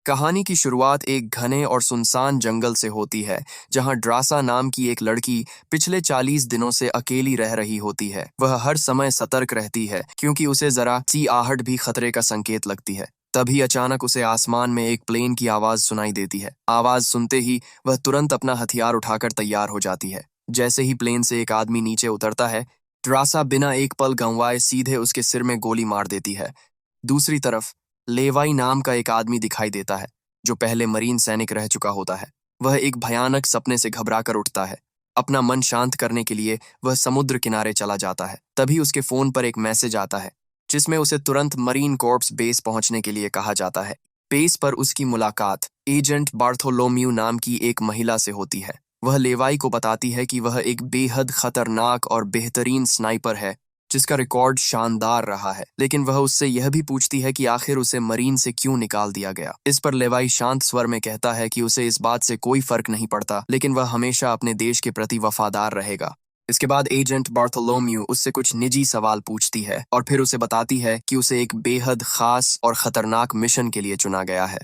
कहानी की शुरुआत एक घने और सुनसान जंगल से होती है, जहां ड्रासा नाम की एक लड़की पिछले 40 दिनों से अकेली रह रही होती है। वह हर समय सतर्क रहती है, क्योंकि उसे जरा सी आहट भी खतरे का संकेत लगती है। तभी अचानक उसे आसमान में एक प्लेन की आवाज सुनाई देती है। आवाज सुनते ही वह तुरंत अपना हथियार उठाकर तैयार हो जाती है। जैसे ही प्लेन से एक आदमी नीचे उतरता है, ड्रासा बिना एक पल गंवाए सीधे उसके सिर में गोली मार देती है। दूसरी तरफ लेवाई नाम का एक आदमी दिखाई देता है, जो पहले मरीन सैनिक रह चुका होता है। वह एक भयानक सपने से घबराकर उठता है। अपना मन शांत करने के लिए वह समुद्र किनारे चला जाता है। तभी उसके फोन पर एक मैसेज आता है, जिसमें उसे तुरंत मरीन कॉर्प्स बेस पहुंचने के लिए कहा जाता है। बेस पर उसकी मुलाकात एजेंट बार्थोलोम्यू नाम की एक महिला से होती है। वह लेवाई को बताती है कि वह एक बेहद खतरनाक और बेहतरीन स्नाइपर है, जिसका रिकॉर्ड शानदार रहा है। लेकिन वह उससे यह भी पूछती है कि आखिर उसे मरीन से क्यों निकाल दिया गया। इस पर लेवाई शांत स्वर में कहता है कि उसे इस बात से कोई फर्क नहीं पड़ता, लेकिन वह हमेशा अपने देश के प्रति वफादार रहेगा। इसके बाद एजेंट बार्थोलोम्यू उससे कुछ निजी सवाल पूछती है और फिर उसे बताती है कि उसे एक बेहद खास और खतरनाक मिशन के लिए चुना गया है।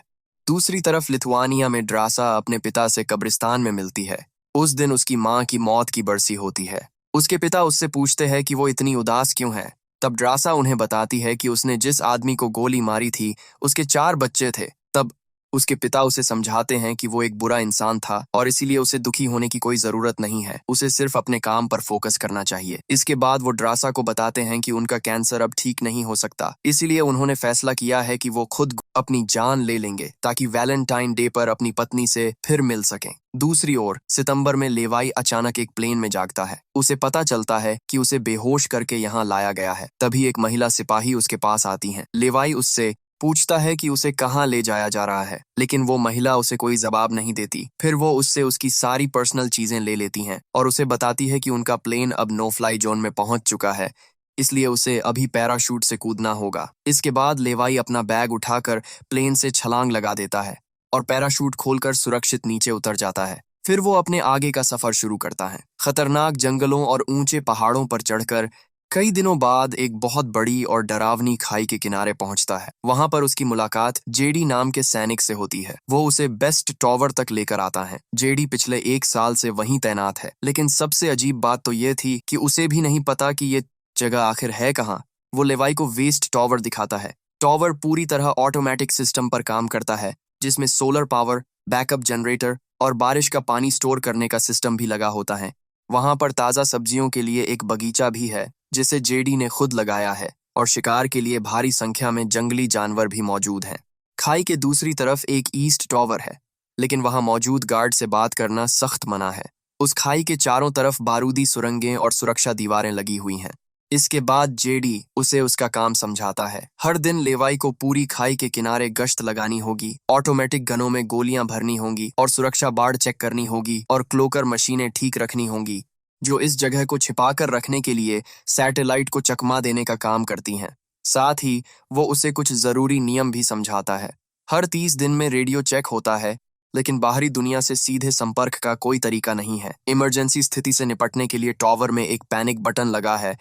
दूसरी तरफ लिथुआनिया में ड्रासा अपने पिता से कब्रिस्तान में मिलती है। उस दिन उसकी माँ की मौत की बरसी होती है। उसके पिता उससे पूछते हैं कि वो इतनी उदास क्यों है। तब ड्रासा उन्हें बताती है कि उसने जिस आदमी को गोली मारी थी, उसके 4 बच्चे थे। तब उसके पिता उसे समझाते हैं कि वो एक बुरा इंसान था और इसीलिए उसे दुखी होने की कोई जरूरत नहीं है। उसे सिर्फ अपने काम पर फोकस करना चाहिए। इसके बाद वो ड्रासा को बताते हैं कि उनका कैंसर अब ठीक नहीं हो सकता, इसीलिए उन्होंने फैसला किया है कि वो खुद अपनी जान ले लेंगे, ताकि वैलेंटाइन डे पर अपनी पत्नी से फिर मिल सकें। दूसरी ओर सितंबर में लेवाई अचानक एक प्लेन में जागता है। उसे पता चलता है कि उसे बेहोश करके यहाँ लाया गया है। तभी एक महिला सिपाही उसके पास आती है। लेवाई उससे पूछता है कि उसे कहाँ ले जाया जा रहा है, लेकिन वो महिला उसे कोई जवाब नहीं देती। फिर वो उससे उसकी सारी पर्सनल चीजें ले लेती हैं और उसे बताती है कि उनका प्लेन अब नो फ्लाई जोन में पहुंच चुका है, इसलिए उसे अभी पैराशूट से कूदना होगा। इसके बाद लेवाई अपना बैग उठाकर प्लेन से छलांग लगा देता है और पैराशूट खोलकर सुरक्षित नीचे उतर जाता है। फिर वो अपने आगे का सफर शुरू करता है, खतरनाक जंगलों और ऊंचे पहाड़ों पर चढ़कर। कई दिनों बाद एक बहुत बड़ी और डरावनी खाई के किनारे पहुंचता है। वहां पर उसकी मुलाकात जेडी नाम के सैनिक से होती है। वो उसे बेस्ट टॉवर तक लेकर आता है। जेडी पिछले 1 साल से वहीं तैनात है, लेकिन सबसे अजीब बात तो ये थी कि उसे भी नहीं पता कि ये जगह आखिर है कहाँ। वो लेवाई को वेस्ट टॉवर दिखाता है। टॉवर पूरी तरह ऑटोमेटिक सिस्टम पर काम करता है, जिसमें सोलर पावर, बैकअप जनरेटर और बारिश का पानी स्टोर करने का सिस्टम भी लगा होता है। वहां पर ताज़ा सब्जियों के लिए एक बगीचा भी है, जिसे जेडी ने खुद लगाया है, और शिकार के लिए भारी संख्या में जंगली जानवर भी मौजूद हैं। खाई के दूसरी तरफ एक ईस्ट टॉवर है, लेकिन वहां मौजूद गार्ड से बात करना सख्त मना है। उस खाई के चारों तरफ बारूदी सुरंगें और सुरक्षा दीवारें लगी हुई हैं। इसके बाद जेडी उसे उसका काम समझाता है। हर दिन लेवाई को पूरी खाई के किनारे गश्त लगानी होगी, ऑटोमेटिक गनों में गोलियां भरनी होंगी और सुरक्षा बाड़ चेक करनी होगी, और क्लोकर मशीनें ठीक रखनी होंगी, जो इस जगह को छिपाकर रखने के लिए सैटेलाइट को चकमा देने का काम करती हैं। साथ ही वो उसे कुछ जरूरी नियम भी समझाता है। हर 30 दिन में रेडियो चेक होता है, लेकिन बाहरी दुनिया से सीधे संपर्क का कोई तरीका नहीं है। इमरजेंसी स्थिति से निपटने के लिए टॉवर में एक पैनिक बटन लगा है,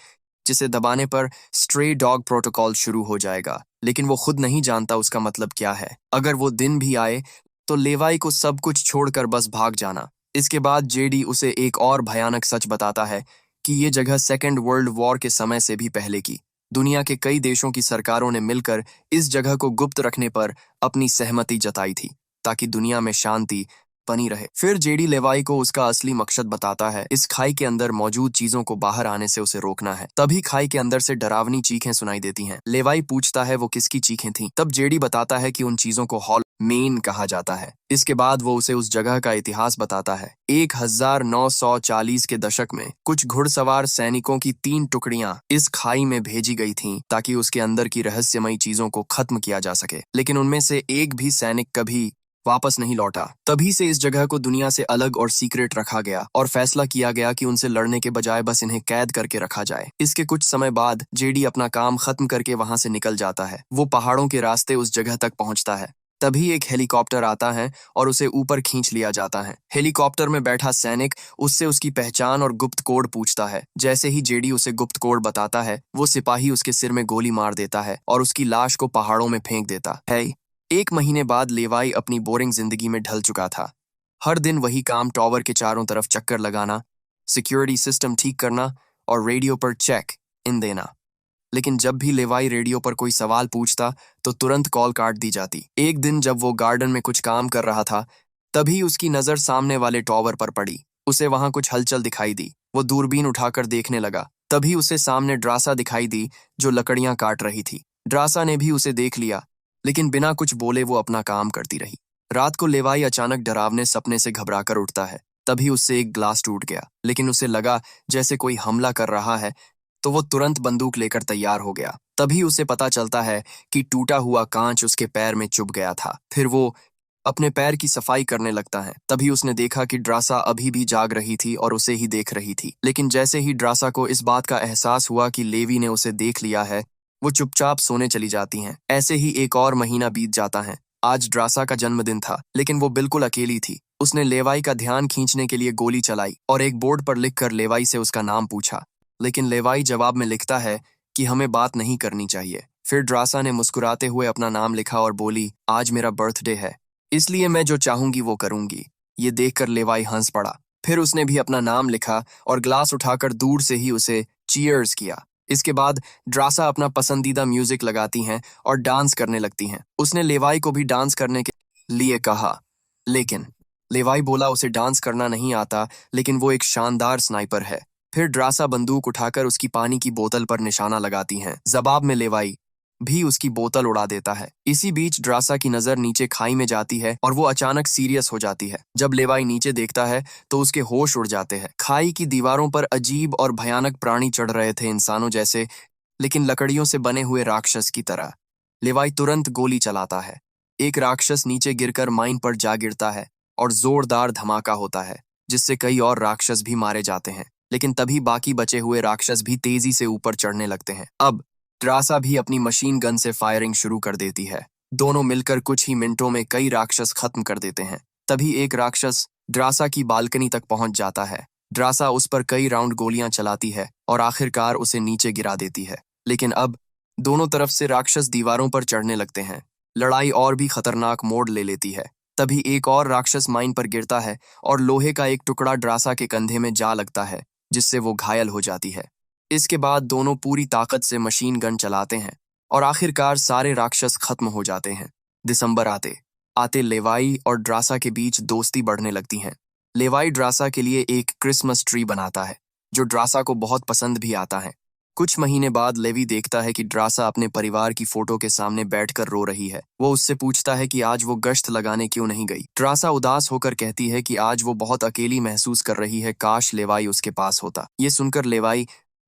जिसे दबाने पर स्ट्रे डॉग प्रोटोकॉल शुरू हो जाएगा, लेकिन वो खुद नहीं जानता उसका मतलब क्या है। अगर वो दिन भी आए, तो लेवाई को सब कुछ छोड़कर बस भाग जाना। इसके बाद जेडी उसे एक और भयानक सच बताता है कि ये जगह सेकेंड वर्ल्ड वॉर के समय से भी पहले की। दुनिया के कई देशों की सरकारों ने मिलकर इस जगह को गुप्त रखने पर अपनी सहमति जताई थी, ताकि दुनिया में शांति बनी रहे। फिर जेडी लेवाई को उसका असली मकसद बताता है। इस खाई के अंदर मौजूद चीजों को बाहर आने से उसे रोकना है। तभी खाई के अंदर से डरावनी चीखें सुनाई देती हैं। लेवाई पूछता है वो किसकी चीखें थीं। तब जेडी बताता है कि उन चीजों को हॉल मेन कहा जाता है। इसके बाद वो उसे उस जगह का इतिहास बताता है। 1940 के दशक में कुछ घुड़सवार सैनिकों की 3 टुकड़ियां इस खाई में भेजी गई थीं, ताकि उसके अंदर की रहस्यमयी चीजों को खत्म किया जा सके। लेकिन उनमें से एक भी सैनिक कभी वापस नहीं लौटा। तभी से इस जगह को दुनिया से अलग और सीक्रेट रखा गया, और फैसला किया गया कि उनसे लड़ने के बजाय बस इन्हें कैद करके रखा जाए। इसके कुछ समय बाद जेडी अपना काम खत्म करके वहां से निकल जाता है। वो पहाड़ों के रास्ते उस जगह तक पहुंचता है। तभी एक हेलीकॉप्टर आता है और उसे ऊपर खींच लिया जाता है। हेलीकॉप्टर में बैठा सैनिक उससे उसकी पहचान और गुप्त कोड पूछता है। जैसे ही जेडी उसे गुप्त कोड बताता है, वो सिपाही उसके सिर में गोली मार देता है और उसकी लाश को पहाड़ों में फेंक देता है। 1 महीने बाद लेवाई अपनी बोरिंग जिंदगी में ढल चुका था। हर दिन वही काम, टॉवर के चारों तरफ चक्कर लगाना, सिक्योरिटी सिस्टम ठीक करना और रेडियो पर चेक इन देना। लेकिन जब भी लेवाई रेडियो पर कोई सवाल पूछता तो तुरंत कॉल काट दी जाती। एक दिन जब वो गार्डन में कुछ काम कर रहा था, तभी उसकी नजर सामने वाले टॉवर पर पड़ी। उसे वहां कुछ हलचल दिखाई दी। वो दूरबीन उठाकर देखने लगा। तभी उसे सामने ड्रासा दिखाई दी, जो लकड़ियां काट रही थी। ड्रासा ने भी उसे देख लिया, लेकिन बिना कुछ बोले वो अपना काम करती रही। रात को लेवाई अचानक डरावने सपने से घबराकर उठता है। तभी उससे एक ग्लास टूट गया, लेकिन उसे लगा जैसे कोई हमला कर रहा है, तो वो तुरंत बंदूक लेकर तैयार हो गया। तभी उसे पता चलता है कि टूटा हुआ कांच उसके पैर में चुभ गया था। फिर वो अपने पैर की सफाई करने लगता है। तभी उसने देखा कि ड्रासा अभी भी जाग रही थी और उसे ही देख रही थी। लेकिन जैसे ही ड्रासा को इस बात का एहसास हुआ कि लेवी ने उसे देख लिया है, वो चुपचाप सोने चली जाती हैं। ऐसे ही एक और महीना बीत जाता है। आज ड्रासा का जन्मदिन था, लेकिन वो बिल्कुल अकेली थी। उसने लेवाई का ध्यान खींचने के लिए गोली चलाई और एक बोर्ड पर लिखकर लेवाई से उसका नाम पूछा। लेकिन लेवाई जवाब में लिखता है कि हमें बात नहीं करनी चाहिए। फिर ड्रासा ने मुस्कुराते हुए अपना नाम लिखा और बोली, आज मेरा बर्थडे है, इसलिए मैं जो चाहूंगी वो करूंगी। ये देखकर लेवाई हंस पड़ा। फिर उसने भी अपना नाम लिखा और ग्लास उठाकर दूर से ही उसे चीयर्स किया। इसके बाद ड्रासा अपना पसंदीदा म्यूजिक लगाती हैं और डांस करने लगती हैं। उसने लेवाई को भी डांस करने के लिए कहा, लेकिन लेवाई बोला उसे डांस करना नहीं आता, लेकिन वो एक शानदार स्नाइपर है। फिर ड्रासा बंदूक उठाकर उसकी पानी की बोतल पर निशाना लगाती हैं। जवाब में लेवाई भी उसकी बोतल उड़ा देता है। इसी बीच ड्रासा की नजर नीचे खाई में जाती है और वो अचानक सीरियस हो जाती है। जब लेवाई नीचे देखता है तो उसके होश उड़ जाते हैं। खाई की दीवारों पर अजीब और भयानक प्राणी चढ़ रहे थे, इंसानों जैसे, लेकिन लकड़ियों से बने हुए राक्षस की तरह। लेवाई तुरंत गोली चलाता है। एक राक्षस नीचे गिरकर माइन पर जा गिरता है और जोरदार धमाका होता है, जिससे कई और राक्षस भी मारे जाते हैं। लेकिन तभी बाकी बचे हुए राक्षस भी तेजी से ऊपर चढ़ने लगते हैं। अब ड्रासा भी अपनी मशीन गन से फायरिंग शुरू कर देती है। दोनों मिलकर कुछ ही मिनटों में कई राक्षस खत्म कर देते हैं। तभी एक राक्षस ड्रासा की बालकनी तक पहुंच जाता है। ड्रासा उस पर कई राउंड गोलियां चलाती है और आखिरकार उसे नीचे गिरा देती है। लेकिन अब दोनों तरफ से राक्षस दीवारों पर चढ़ने लगते हैं। लड़ाई और भी खतरनाक मोड़ ले लेती है। तभी एक और राक्षस माइन पर गिरता है और लोहे का एक टुकड़ा ड्रासा के कंधे में जा लगता है, जिससे वो घायल हो जाती है। इसके बाद दोनों पूरी ताकत से मशीन गन चलाते हैं और आखिरकार सारे राक्षस खत्म हो जाते हैं। दिसंबर आते आते लेवाई और ड्रासा के बीच दोस्ती बढ़ने लगती है। लेवाई ड्रासा के लिए एक क्रिसमस ट्री बनाता है, जो ड्रासा को बहुत पसंद भी आता है। कुछ महीने बाद लेवी देखता है कि ड्रासा अपने परिवार की फोटो के सामने बैठकर रो रही है। वो उससे पूछता है कि आज वो गश्त लगाने क्यों नहीं गई। ड्रासा उदास होकर कहती है कि आज वो बहुत अकेली महसूस कर रही है, काश लेवाई उसके पास होता। ये सुनकर लेवाई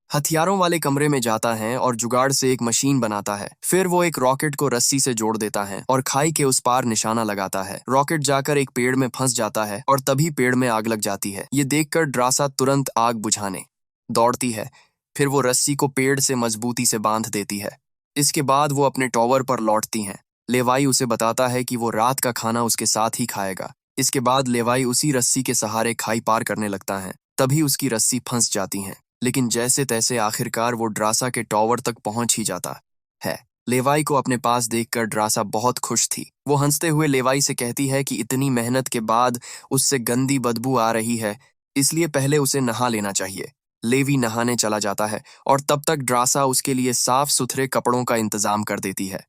हथियारों वाले कमरे में जाता है और जुगाड़ से एक मशीन बनाता है। फिर वो एक रॉकेट को रस्सी से जोड़ देता है और खाई के उस पार निशाना लगाता है। रॉकेट जाकर एक पेड़ में फंस जाता है और तभी पेड़ में आग लग जाती है। ये देखकर ड्रासा तुरंत आग बुझाने दौड़ती है। फिर वो रस्सी को पेड़ से मजबूती से बांध देती है। इसके बाद वो अपने टॉवर पर लौटती हैं। लेवाई उसे बताता है कि वो रात का खाना उसके साथ ही खाएगा। इसके बाद लेवाई उसी रस्सी के सहारे खाई पार करने लगता है। तभी उसकी रस्सी फंस जाती है, लेकिन जैसे तैसे आखिरकार वो ड्रासा के टॉवर तक पहुंच ही जाता है। लेवाई को अपने पास देखकर ड्रासा बहुत खुश थी। वो हंसते हुए लेवाई से कहती है कि इतनी मेहनत के बाद उससे गंदी बदबू आ रही है, इसलिए पहले उसे नहा लेना चाहिए। लेवी नहाने चला जाता है और तब तक ड्रासा उसके लिए साफ सुथरे कपड़ों का इंतजाम कर देती है।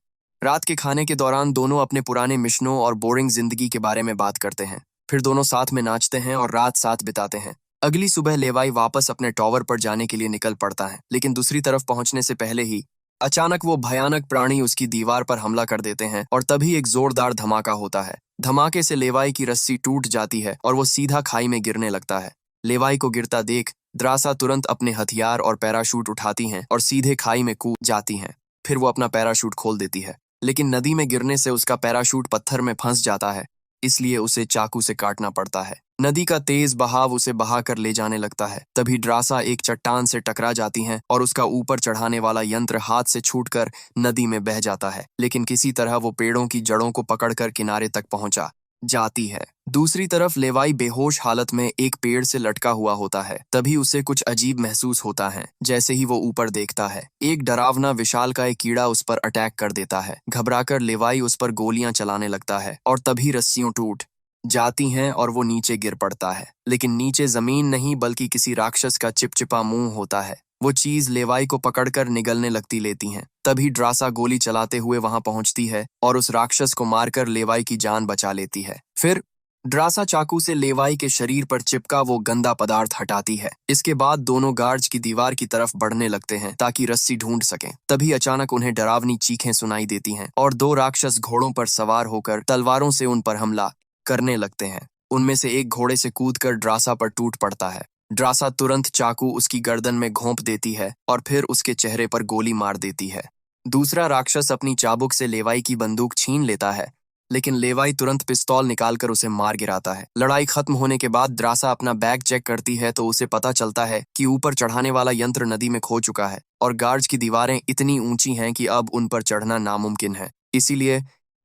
रात के खाने के दौरान दोनों अपने पुराने मिशनों और बोरिंग जिंदगी के बारे में बात करते हैं। फिर दोनों साथ में नाचते हैं और रात साथ बिताते हैं। अगली सुबह लेवाई वापस अपने टॉवर पर जाने के लिए निकल पड़ता है, लेकिन दूसरी तरफ पहुंचने से पहले ही अचानक वो भयानक प्राणी उसकी दीवार पर हमला कर देते हैं और तभी एक जोरदार धमाका होता है। धमाके से लेवाई की रस्सी टूट जाती है और वो सीधा खाई में गिरने लगता है। लेवाई को गिरता देख ड्रासा तुरंत अपने हथियार और पैराशूट उठाती हैं और सीधे खाई में कूद जाती हैं। फिर वो अपना पैराशूट खोल देती है, लेकिन नदी में गिरने से उसका पैराशूट पत्थर में फंस जाता है, इसलिए उसे चाकू से काटना पड़ता है। नदी का तेज बहाव उसे बहाकर ले जाने लगता है। तभी ड्रासा एक चट्टान से टकरा जाती हैं और उसका ऊपर चढ़ाने वाला यंत्र हाथ से छूटकर नदी में बह जाता है, लेकिन किसी तरह वो पेड़ों की जड़ों को पकड़कर किनारे तक पहुंचा जाती है। दूसरी तरफ लेवाई बेहोश हालत में एक पेड़ से लटका हुआ होता है। तभी उसे कुछ अजीब महसूस होता है। जैसे ही वो ऊपर देखता है, एक डरावना विशालकाय कीड़ा उस पर अटैक कर देता है। घबराकर लेवाई उस पर गोलियां चलाने लगता है और तभी रस्सियां टूट जाती हैं और वो नीचे गिर पड़ता है। लेकिन नीचे जमीन नहीं बल्कि किसी राक्षस का चिपचिपा मुंह होता है। वो चीज लेवाई को पकड़कर निगलने लगती लेती हैं। तभी ड्रासा गोली चलाते हुए वहां पहुंचती है और उस राक्षस को मारकर लेवाई की जान बचा लेती है। फिर ड्रासा चाकू से लेवाई के शरीर पर चिपका वो गंदा पदार्थ हटाती है। इसके बाद दोनों गार्ड्स की दीवार की तरफ बढ़ने लगते हैं ताकि रस्सी ढूंढ सकें। तभी अचानक उन्हें डरावनी चीखें सुनाई देती हैं और दो राक्षस घोड़ों पर सवार होकर तलवारों से उन पर हमला करने लगते हैं। उनमें से एक घोड़े से कूदकर ड्रासा पर टूट पड़ता है। ड्रासा तुरंत चाकू उसकी गर्दन में घोंप देती है और फिर उसके चेहरे पर गोली मार देती है। दूसरा राक्षस अपनी चाबुक से लेवाई की बंदूक छीन लेता है, लेकिन लेवाई तुरंत पिस्तौल निकालकर उसे मार गिराता है। लड़ाई खत्म होने के बाद ड्रासा अपना बैग चेक करती है तो उसे पता चलता है कि ऊपर चढ़ाने वाला यंत्र नदी में खो चुका है और गार्ड्स की दीवारें इतनी ऊंची हैं कि अब उन पर चढ़ना नामुमकिन है। इसीलिए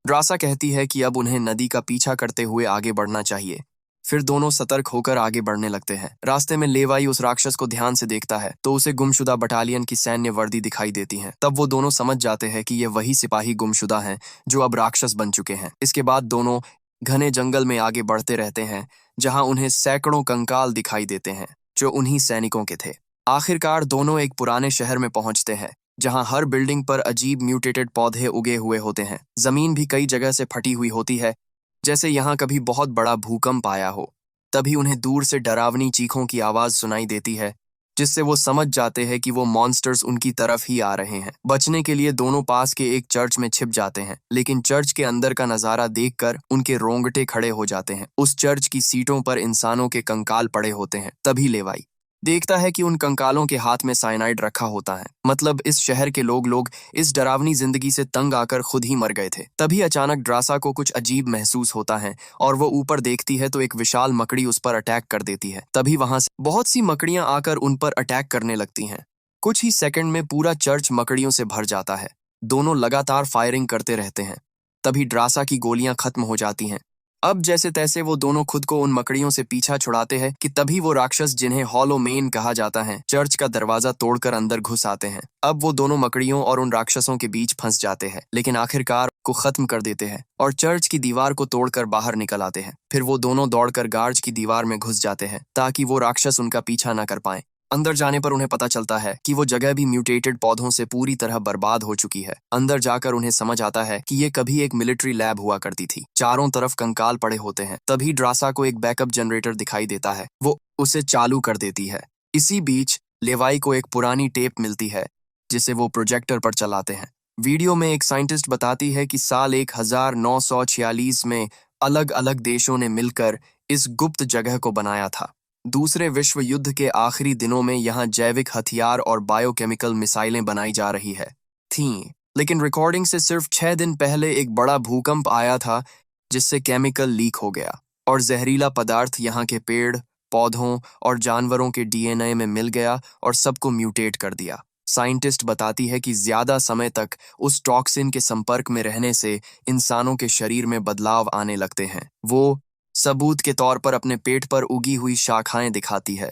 ड्रासा कहती है कि अब उन्हें नदी का पीछा करते हुए आगे बढ़ना चाहिए। फिर दोनों सतर्क होकर आगे बढ़ने लगते हैं। रास्ते में लेवाई उस राक्षस को ध्यान से देखता है तो उसे गुमशुदा बटालियन की सैन्य वर्दी दिखाई देती है। तब वो दोनों समझ जाते हैं कि ये वही सिपाही गुमशुदा हैं जो अब राक्षस बन चुके हैं। इसके बाद दोनों घने जंगल में आगे बढ़ते रहते हैं, जहां उन्हें सैकड़ों कंकाल दिखाई देते हैं जो उन्हीं सैनिकों के थे। आखिरकार दोनों एक पुराने शहर में पहुंचते हैं, जहां हर बिल्डिंग पर अजीब म्यूटेटेड पौधे उगे हुए होते हैं। जमीन भी कई जगह से फटी हुई होती है, जैसे यहाँ कभी बहुत बड़ा भूकंप आया हो। तभी उन्हें दूर से डरावनी चीखों की आवाज सुनाई देती है, जिससे वो समझ जाते हैं कि वो मॉन्स्टर्स उनकी तरफ ही आ रहे हैं। बचने के लिए दोनों पास के एक चर्च में छिप जाते हैं, लेकिन चर्च के अंदर का नजारा देखकर उनके रोंगटे खड़े हो जाते हैं। उस चर्च की सीटों पर इंसानों के कंकाल पड़े होते हैं। तभी लेवाई देखता है कि उन कंकालों के हाथ में साइनाइड रखा होता है। मतलब इस शहर के लोग इस डरावनी जिंदगी से तंग आकर खुद ही मर गए थे। तभी अचानक ड्रासा को कुछ अजीब महसूस होता है और वो ऊपर देखती है तो एक विशाल मकड़ी उस पर अटैक कर देती है। तभी वहां से बहुत सी मकड़ियां आकर उन पर अटैक करने लगती हैं। कुछ ही सेकंड में पूरा चर्च मकड़ियों से भर जाता है। दोनों लगातार फायरिंग करते रहते हैं। तभी ड्रासा की गोलियां खत्म हो जाती हैं। अब जैसे तैसे वो दोनों खुद को उन मकड़ियों से पीछा छुड़ाते हैं कि तभी वो राक्षस, जिन्हें हॉलो मेन कहा जाता है, चर्च का दरवाजा तोड़कर अंदर घुस आते हैं। अब वो दोनों मकड़ियों और उन राक्षसों के बीच फंस जाते हैं, लेकिन आखिरकार को खत्म कर देते हैं और चर्च की दीवार को तोड़कर बाहर निकल आते हैं। फिर वो दोनों दौड़कर गार्ड्स की दीवार में घुस जाते हैं ताकि वो राक्षस उनका पीछा न कर पाए। अंदर जाने पर उन्हें पता चलता है कि वो जगह भी म्यूटेटेड पौधों से पूरी तरह बर्बाद हो चुकी है। अंदर जाकर उन्हें समझ आता है कि ये कभी एक मिलिट्री लैब हुआ करती थी। चारों तरफ कंकाल पड़े होते हैं। तभी ड्रासा को एक बैकअप जनरेटर दिखाई देता है। वो उसे चालू कर देती है। इसी बीच लेवाई को एक पुरानी टेप मिलती है जिसे वो प्रोजेक्टर पर चलाते हैं। वीडियो में एक साइंटिस्ट बताती है कि साल 1946 में अलग अलग देशों ने मिलकर इस गुप्त जगह को बनाया था। दूसरे विश्व युद्ध के आखिरी दिनों में यहाँ जैविक हथियार और बायोकेमिकल मिसाइलें बनाई जा रही है थीं। लेकिन रिकॉर्डिंग से सिर्फ 6 दिन पहले एक बड़ा भूकंप आया था जिससे केमिकल लीक हो गया और जहरीला पदार्थ यहाँ के पेड़, पौधों और जानवरों के डीएनए में मिल गया और सबको म्यूटेट कर दिया। साइंटिस्ट बताती है कि ज्यादा समय तक उस टॉक्सिन के संपर्क में रहने से इंसानों के शरीर में बदलाव आने लगते हैं। वो सबूत के तौर पर अपने पेट पर उगी हुई शाखाएं दिखाती है।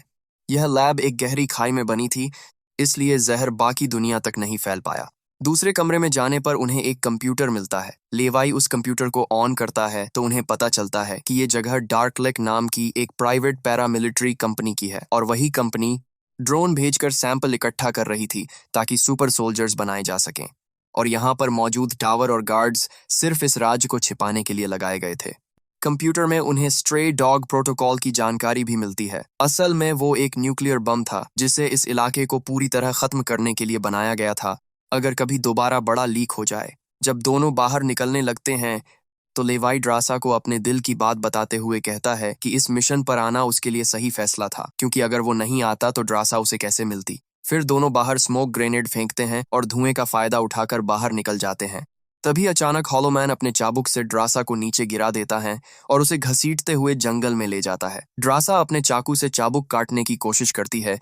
यह लैब एक गहरी खाई में बनी थी, इसलिए जहर बाकी दुनिया तक नहीं फैल पाया। दूसरे कमरे में जाने पर उन्हें एक कंप्यूटर मिलता है। लेवाई उस कंप्यूटर को ऑन करता है तो उन्हें पता चलता है कि ये जगह डार्क लेक नाम की एक प्राइवेट पैरामिलिट्री कंपनी की है और वही कंपनी ड्रोन भेजकर सैंपल इकट्ठा कर रही थी ताकि सुपर सोल्जर्स बनाए जा सकें। और यहाँ पर मौजूद टावर और गार्ड्स सिर्फ इस राज को छिपाने के लिए लगाए गए थे। कंप्यूटर में उन्हें स्ट्रे डॉग प्रोटोकॉल की जानकारी भी मिलती है। असल में वो एक न्यूक्लियर बम था जिसे इस इलाके को पूरी तरह खत्म करने के लिए बनाया गया था, अगर कभी दोबारा बड़ा लीक हो जाए। जब दोनों बाहर निकलने लगते हैं तो लेवाई ड्रासा को अपने दिल की बात बताते हुए कहता है कि इस मिशन पर आना उसके लिए सही फैसला था, क्योंकि अगर वो नहीं आता तो ड्रासा उसे कैसे मिलती। फिर दोनों बाहर स्मोक ग्रेनेड फेंकते हैं और धुएं का फायदा उठाकर बाहर निकल जाते हैं। तभी अचानक हॉलोमैन अपने चाबुक से ड्रासा को नीचे गिरा देता है और उसे घसीटते हुए जंगल में ले जाता है। ड्रासा अपने चाकू से चाबुक काटने की कोशिश करती है,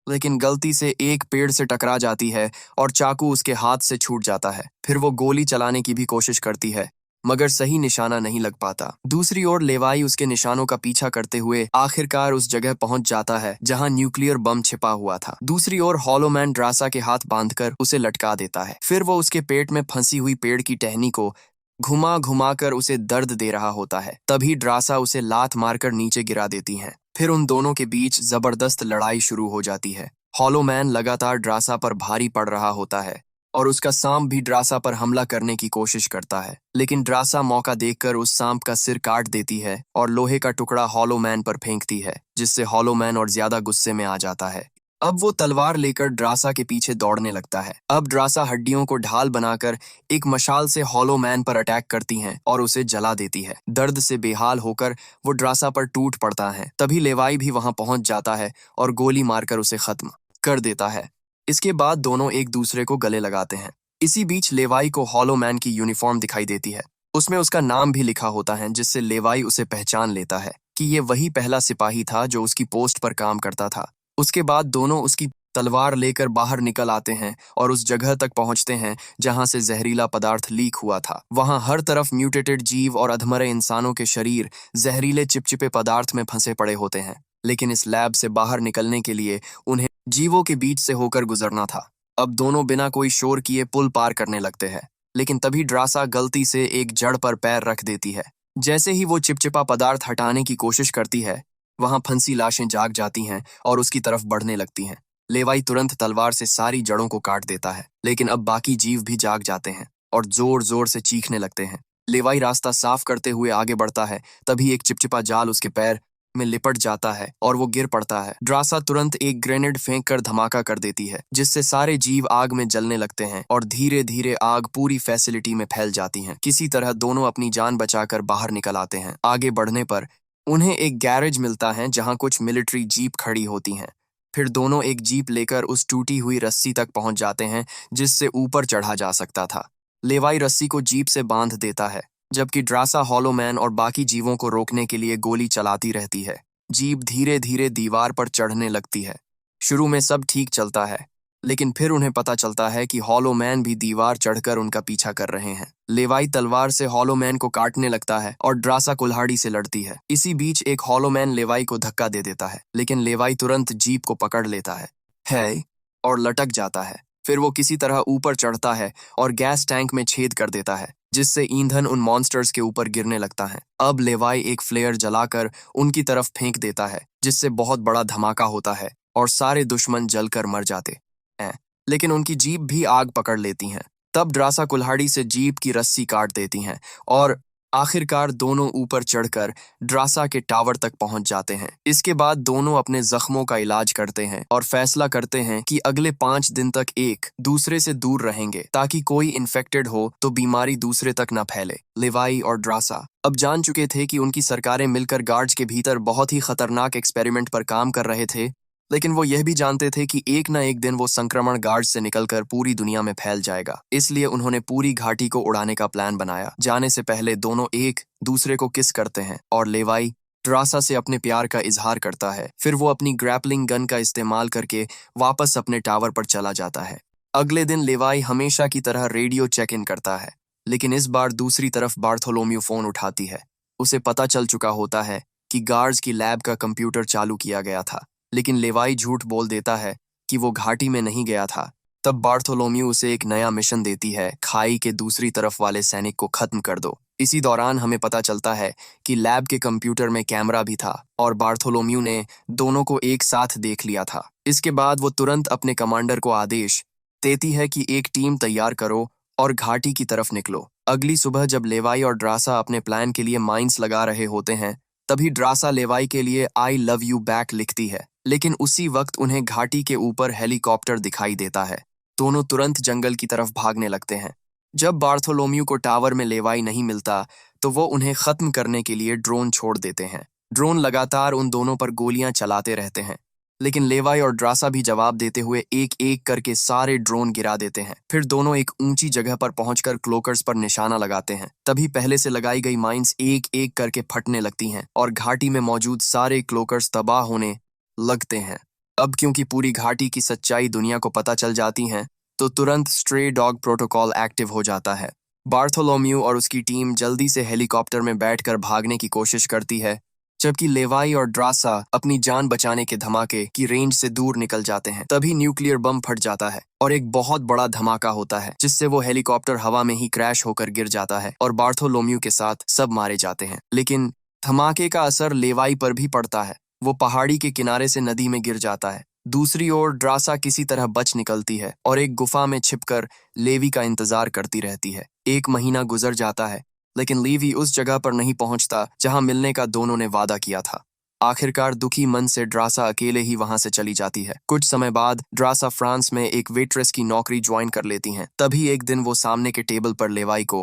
लेकिन गलती से एक पेड़ से टकरा जाती है और चाकू उसके हाथ से छूट जाता है। फिर वो गोली चलाने की भी कोशिश करती है, मगर सही निशाना नहीं लग पाता। दूसरी ओर लेवाई उसके निशानों का पीछा करते हुए आखिरकार उस जगह पहुंच जाता है जहां न्यूक्लियर बम छिपा हुआ था। दूसरी ओर हॉलो मैन ड्रासा के हाथ बांधकर उसे लटका देता है। फिर वो उसके पेट में फंसी हुई पेड़ की टहनी को घुमा घुमा कर उसे दर्द दे रहा होता है। तभी ड्रासा उसे लात मारकर नीचे गिरा देती हैं। फिर उन दोनों के बीच जबरदस्त लड़ाई शुरू हो जाती है। हॉलो मैन लगातार ड्रासा पर भारी पड़ रहा होता है और उसका सांप भी ड्रासा पर हमला करने की कोशिश करता है, लेकिन ड्रासा मौका देखकर उस सांप का सिर काट देती है और लोहे का टुकड़ा हॉलो मैन पर फेंकती है, जिससे हॉलो मैन और ज्यादा गुस्से में आ जाता है। अब वो तलवार लेकर ड्रासा के पीछे दौड़ने लगता है। अब ड्रासा हड्डियों को ढाल बनाकर एक मशाल से हॉलो मैन पर अटैक करती हैं और उसे जला देती है। दर्द से बेहाल होकर वो ड्रासा पर टूट पड़ता है। तभी लेवाई भी वहां पहुंच जाता है और गोली मारकर उसे खत्म कर देता है। इसके बाद दोनों एक दूसरे को गले लगाते हैं। इसी बीच लेवाई को हॉलो मैन की यूनिफॉर्म दिखाई देती है। उसमें उसका नाम भी लिखा होता है, जिससे लेवाई उसे पहचान लेता है कि ये वही पहला सिपाही था जो उसकी पोस्ट पर काम करता था। उसके बाद दोनों उसकी तलवार लेकर बाहर निकल आते हैं और उस जगह तक पहुंचते हैं जहां से जहरीला पदार्थ लीक हुआ था। वहां हर तरफ म्यूटेटेड जीव और अधमरे इंसानों के शरीर जहरीले चिपचिपे पदार्थ में फंसे पड़े होते हैं। लेकिन इस लैब से बाहर निकलने के लिए उन्हें जीवों के बीच से होकर गुजरना था। अब दोनों बिना कोई शोर किए पुल पार करने लगते हैं, लेकिन तभी ड्रासा गलती से एक जड़ पर पैर रख देती है। जैसे ही वो चिपचिपा पदार्थ हटाने की कोशिश करती है, वहां फंसी लाशें जाग जाती हैं और उसकी तरफ बढ़ने लगती हैं। लेवाई तुरंत तलवार से सारी जड़ों को काट देता है, लेकिन अब बाकी जीव भी जाग जाते हैं और जोर जोर से चीखने लगते हैं। लेवाई रास्ता साफ करते हुए आगे बढ़ता है, तभी एक चिपचिपा जाल उसके पैर में लिपट जाता है और वो गिर पड़ता है। ड्रासा तुरंत एक ग्रेनेड फेंक कर धमाका कर देती है, जिससे सारे जीव आग में जलने लगते हैं और धीरे धीरे आग पूरी फैसिलिटी में फैल जाती है। किसी तरह दोनों अपनी जान बचाकर बाहर निकल आते हैं। आगे बढ़ने पर उन्हें एक गैरेज मिलता है जहां कुछ मिलिट्री जीप खड़ी होती हैं। फिर दोनों एक जीप लेकर उस टूटी हुई रस्सी तक पहुंच जाते हैं जिससे ऊपर चढ़ा जा सकता था। लेवाई रस्सी को जीप से बांध देता है, जबकि ड्रासा हॉलो मैन और बाकी जीवों को रोकने के लिए गोली चलाती रहती है। जीप धीरे धीरे दीवार पर चढ़ने लगती है। शुरू में सब ठीक चलता है, लेकिन फिर उन्हें पता चलता है कि हॉलो मैन भी दीवार चढ़कर उनका पीछा कर रहे हैं। लेवाई तलवार से हॉलो मैन को काटने लगता है और ड्रासा कुल्हाड़ी से लड़ती है। इसी बीच एक हॉलो मैन लेवाई को धक्का दे देता है, लेकिन लेवाई तुरंत जीप को पकड़ लेता है और लटक जाता है। फिर वो किसी तरह ऊपर चढ़ता है और गैस टैंक में छेद कर देता है, जिससे ईंधन उन मॉन्स्टर्स के ऊपर गिरने लगता है। अब लेवाई एक फ्लेयर जलाकर उनकी तरफ फेंक देता है, जिससे बहुत बड़ा धमाका होता है और सारे दुश्मन जलकर मर जाते हैं, लेकिन उनकी जीप भी आग पकड़ लेती हैं। तब ड्रासा कुल्हाड़ी से जीप की रस्सी काट देती हैं और आखिरकार दोनों ऊपर चढ़कर ड्रासा के टावर तक पहुंच जाते हैं। इसके बाद दोनों अपने जख्मों का इलाज करते हैं और फैसला करते हैं कि अगले 5 दिन तक एक दूसरे से दूर रहेंगे, ताकि कोई इन्फेक्टेड हो तो बीमारी दूसरे तक न फैले। लेवाई और ड्रासा अब जान चुके थे कि उनकी सरकारें मिलकर गार्ड्स के भीतर बहुत ही खतरनाक एक्सपेरिमेंट पर काम कर रहे थे, लेकिन वो यह भी जानते थे कि एक ना एक दिन वो संक्रमण गार्ड से निकलकर पूरी दुनिया में फैल जाएगा। इसलिए उन्होंने पूरी घाटी को उड़ाने का प्लान बनाया। जाने से पहले दोनों एक दूसरे को किस करते हैं और लेवाई ड्रासा से अपने प्यार का इजहार करता है। फिर वो अपनी ग्रैपलिंग गन का इस्तेमाल करके वापस अपने टावर पर चला जाता है। अगले दिन लेवाई हमेशा की तरह रेडियो चेक इन करता है, लेकिन इस बार दूसरी तरफ बार्थोलोम्यू फोन उठाती है। उसे पता चल चुका होता है कि गार्ड्स की लैब का कंप्यूटर चालू किया गया था, लेकिन लेवाई झूठ बोल देता है कि वो घाटी में नहीं गया था। तब बार्थोलोम्यू उसे एक नया मिशन देती है, खाई के दूसरी तरफ वाले सैनिक को खत्म कर दो। इसी दौरान हमें पता चलता है कि लैब के कंप्यूटर में कैमरा भी था और बार्थोलोम्यू ने दोनों को एक साथ देख लिया था। इसके बाद वो तुरंत अपने कमांडर को आदेश देती है कि एक टीम तैयार करो और घाटी की तरफ निकलो। अगली सुबह जब लेवाई और ड्रासा अपने प्लान के लिए माइंस लगा रहे होते हैं, तभी ड्रासा लेवाई के लिए आई लव यू बैक लिखती है, लेकिन उसी वक्त उन्हें घाटी के ऊपर हेलीकॉप्टर दिखाई देता है। दोनों तुरंत जंगल की तरफ भागने लगते हैं। जब बार्थोलोम्यू को टावर में लेवाई नहीं मिलता, तो वो उन्हें खत्म करने के लिए ड्रोन छोड़ देते हैं। ड्रोन लगातार उन दोनों पर गोलियां चलाते रहते हैं, लेकिन लेवाई और ड्रासा भी जवाब देते हुए एक एक करके सारे ड्रोन गिरा देते हैं। फिर दोनों एक ऊंची जगह पर पहुंचकर क्लोकर्स पर निशाना लगाते हैं। तभी पहले से लगाई गई माइंस एक एक करके फटने लगती हैं और घाटी में मौजूद सारे क्लोकर्स तबाह होने लगते हैं। अब क्योंकि पूरी घाटी की सच्चाई दुनिया को पता चल जाती है, तो तुरंत स्ट्रे डॉग प्रोटोकॉल एक्टिव हो जाता है। बार्थोलोम्यू और उसकी टीम जल्दी से हेलीकॉप्टर में बैठकर भागने की कोशिश करती है, जबकि लेवाई और ड्रासा अपनी जान बचाने के धमाके की रेंज से दूर निकल जाते हैं। तभी न्यूक्लियर बम फट जाता है और एक बहुत बड़ा धमाका होता है, जिससे वो हेलीकॉप्टर हवा में ही क्रैश होकर गिर जाता है और बार्थोलोम्यू के साथ सब मारे जाते हैं। लेकिन धमाके का असर लेवाई पर भी पड़ता है। वो पहाड़ी के किनारे से नदी में गिर जाता है। दूसरी ओर ड्रासा किसी तरह बच निकलती है और एक गुफा में छिपकर लेवी का इंतजार करती रहती है। 1 महीना गुजर जाता है, लेकिन लीवी उस जगह पर नहीं पहुंचता जहां मिलने का दोनों ने वादा किया था। आखिरकार दुखी मन से ड्रासा अकेले ही वहां से चली जाती है। कुछ समय बाद ड्रासा फ्रांस में एक वेट्रेस की नौकरी ज्वाइन कर लेती हैं। तभी एक दिन वो सामने के टेबल पर लेवाई को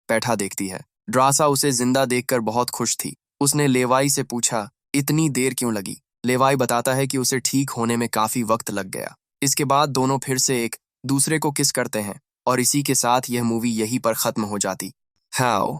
बैठा देखती है। ड्रासा उसे जिंदा देखकर बहुत खुश थी। उसने लेवाई से पूछा, इतनी देर क्यों लगी? लेवाई बताता है कि उसे ठीक होने में काफी वक्त लग गया। इसके बाद दोनों फिर से एक दूसरे को किस करते हैं और इसी के साथ यह मूवी यहीं पर खत्म हो जाती। हाउ